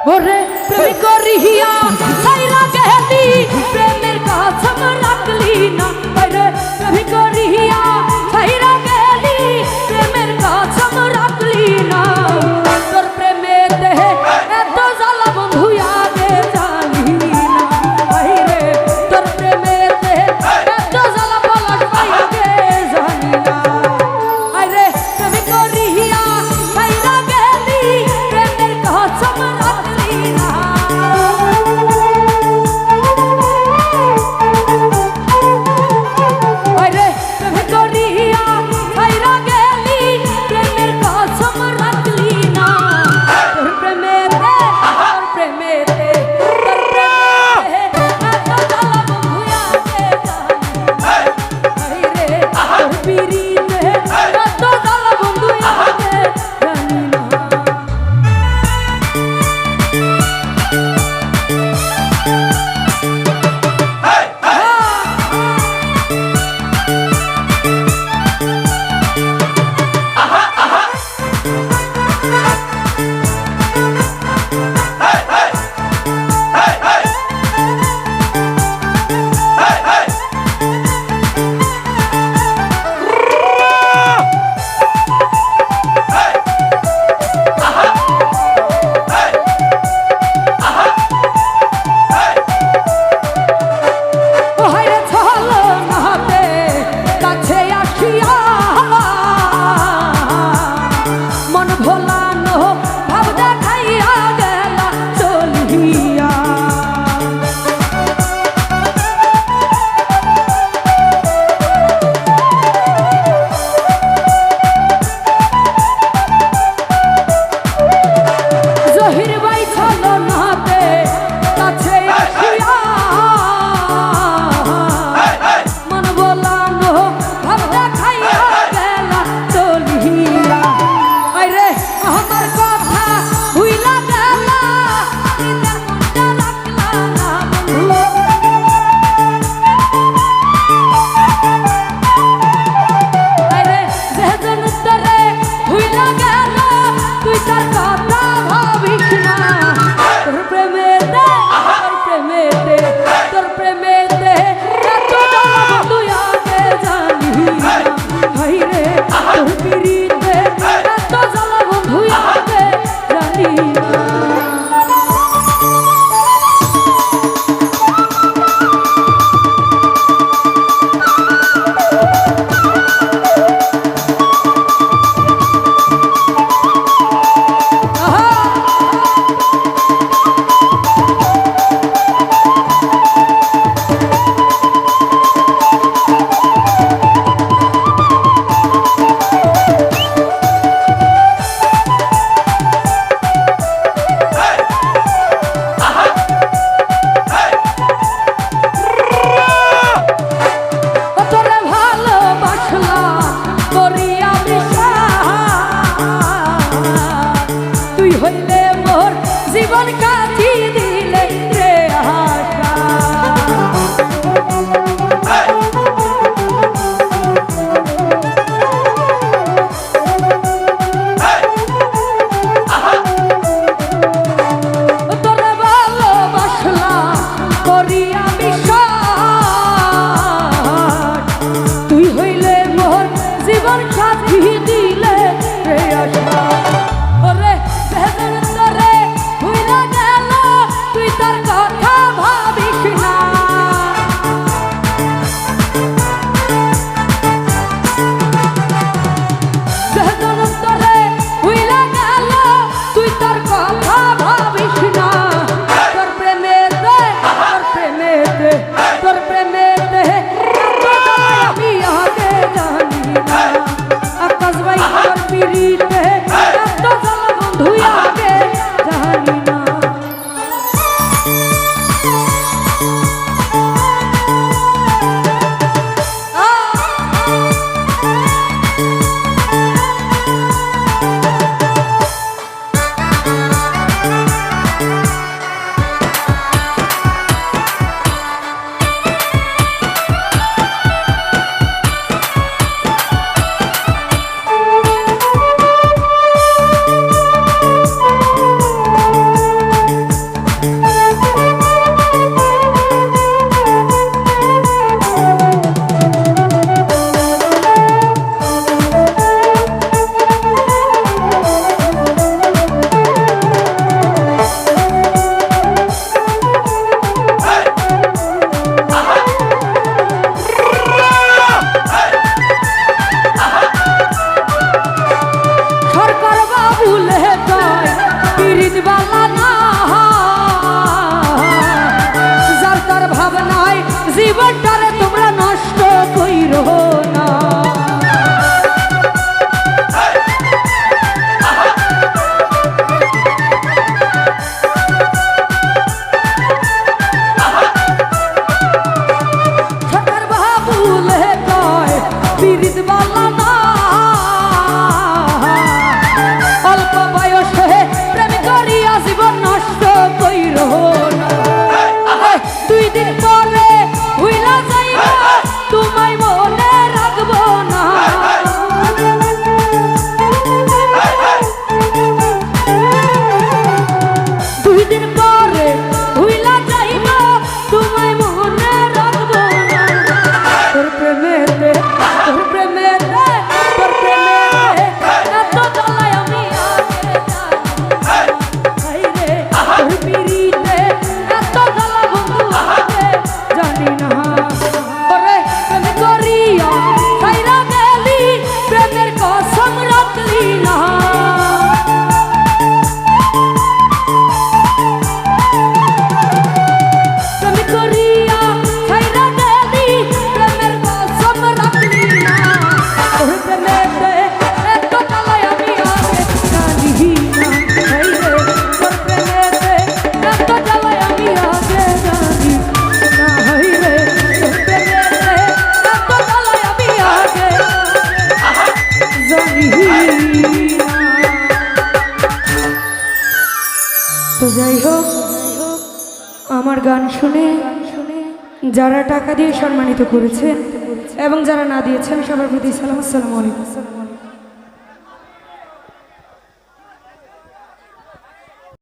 ওরে প্রেম করিয়া সাইরা গেলি প্রেমের কাছম রাখলি না ওরে প্রেম করিয়া সাইরা গেলি প্রেমের কাছম রাখলি না তোর প্রেমে দেহে এত জ্বালা বন্ধু আগে জানি না আইরে তোর প্রেমে দেহে এত জ্বালা পলাশ আগে জানি না আইরে প্রেম করিয়া সাইরা গেলি প্রেমের কাছম রাখলি না আইরে প্রেম করিয়া সাইরা গেলি প্রেমের কাছম রাখলি না তোর প্রেমেতে তোর প্রেমেতে তোর প্রেমেতে এত জ্বালা বন্ধু আগে জানি আইরে তোর পিরিতে এত জ্বালা বন্ধু আগে জানি না ওহাইরে ছলো নাতে কাছে আসিয়া মন ভোলানো ভাব দেখাইয়া গেলা চলিয়া জহির ভাই ছলো নাতে কাছে আসিয়া মন ভোলানো ভাব দেখাইয়া গেলা চলিয়া আইরে আমার কথা ভুইলা গেলা নিজের মনটা রাখলা না বন্ধু আইরে যেজন তরে ভুইলা গেল তুই তার কথা ভাবিস না তোর প্রেমেতে তোর প্রেমেতে তোর প্রেমেতে এত জ্বালা বন্ধু আগে জানি না আইরে তোর পিরিতে এত জ্বালা বন্ধু আগে জানি না তোরে ভালোবাসলাম করিয়া বিশ্বাস তুই হইলে মোর জীবন কাটি দিলে রে আশা তোরে ভালোবাসলাম করিয়া বিশ্বাস তুই হইলে মোর জীবন সাথী দিলে রে আশা ওরে বেদন তরে ভুইলা গেল তুই তার কথা ভাবিস না বেদন তরে ভুইলা গেল তুই তার কথা ভাবিস না তোর প্রেমেতে তোর প্রেমেতে তোর প্রেমেতে এত জ্বালা আমি আগে জানি না আকাশ ভাই তোর পিরিতে এত জ্বালা বন্ধু আগে জানি না বালা না, যার তার ভাবনায় জীবনটারে তোমরা নষ্ট কইরো না। সরকার বাবুলে কয় পিরিত বালা না, অল্প বয়সে প্রেম করিয়া জীবন নষ্ট কইরো না। 2 দিন পরে ভুইলা যাইবা তোমায় মনে রাখবো না। 2 দিন পরে ভুইলা যাইবা তোমায় মনে রাখবো না। তোর প্রেমেতে তোর প্রেমেতে তোর প্রেমেতে এত জ্বালায় আমি আগে জানি রে, তোর পিরিতে এত জ্বালা বন্ধু আগে জানি না। ওরে প্রেম করিয়া ছাইরা গেলি প্রেমের কসম রাখলি না। প্রেম করিয়া ছাইরা গেলি প্রেমের কসম রাখলি না। তোর প্রেমেতে এত জ্বালায় আমি আগে জানি না রে, তোর প্রেমেতে এত জ্বালায় আমি আগে জানি না রে, তোর প্রেমেতে এত জ্বালায় আমি আগে জানি না। তো যাই হোক, আমার গান শুনে যারা টাকা দিয়ে সম্মানিত করেছেন এবং যারা না দিয়েছেন সবার প্রতি সালাম, আসসালামু আলাইকুম।